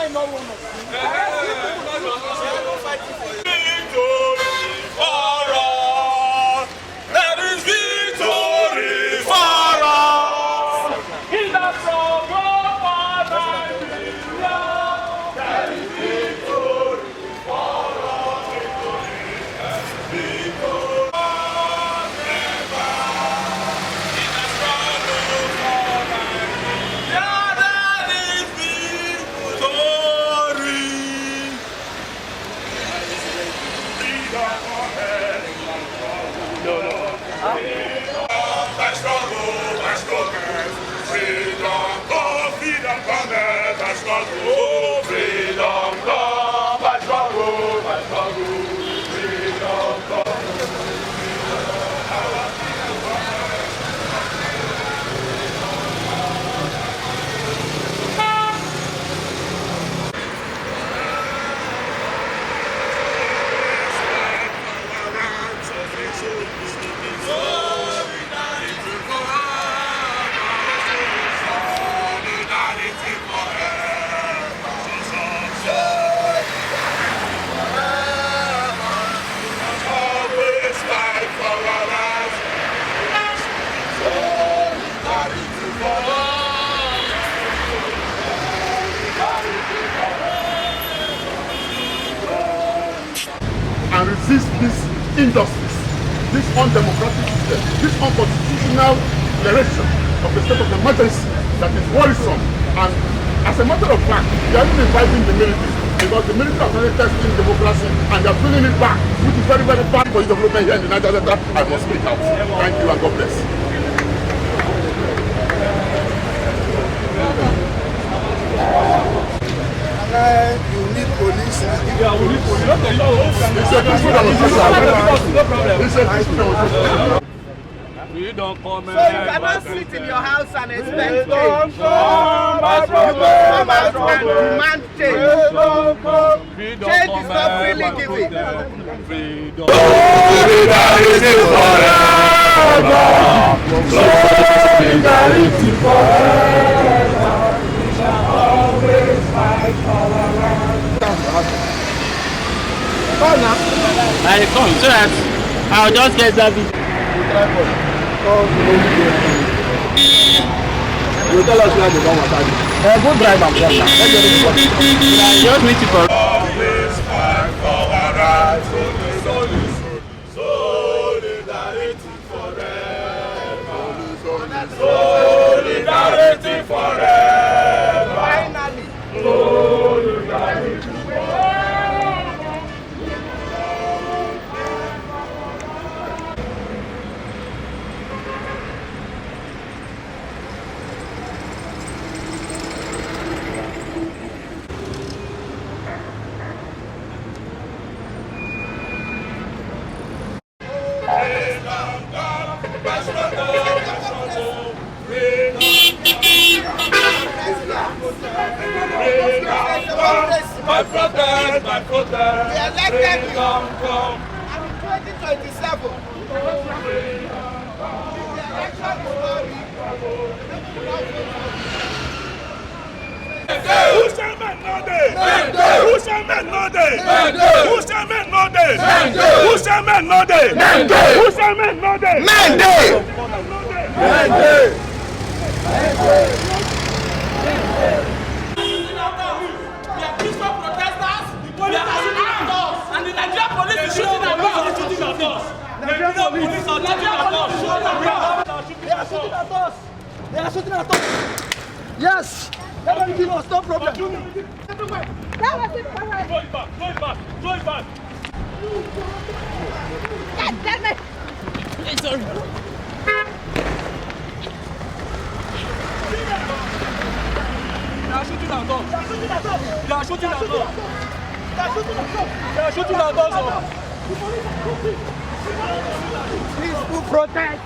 I not one of and resist this injustice, this undemocratic system, this unconstitutional direction of the state of emergency that is worrisome. And as a matter of fact, they are even inviting the military, because the military are really testing democracy and they are feeling it back, which is very, very bad for the development here in the Niger Delta. I must speak out. Thank you and God bless. You need police. Yeah, we need police. We don't come. So you cannot sit in your house and expect change. You demand change. Change is not freely given. Solidarity forever. Solidarity forever. We shall always fight for our land. I come so that I'll just get that video. You tell us where to go with that. Go drive and come now. Just wait for. Always fight for our rights. Solidarity forever. Solidarity forever. Finally. Solidarity forever. My protest, We elected you. come. And in 2027, the election story. Who shall men know this? Who shall men know this? Who shall men know this? Who shall men know this? Who shall men know this? And the Nigerian police is shooting at us. Nigerian police are shooting at us. They are shooting at us. Yes. They don't give us no problem. Throw it back. God damn it! Sorry. They are shooting at us. Peaceful protest.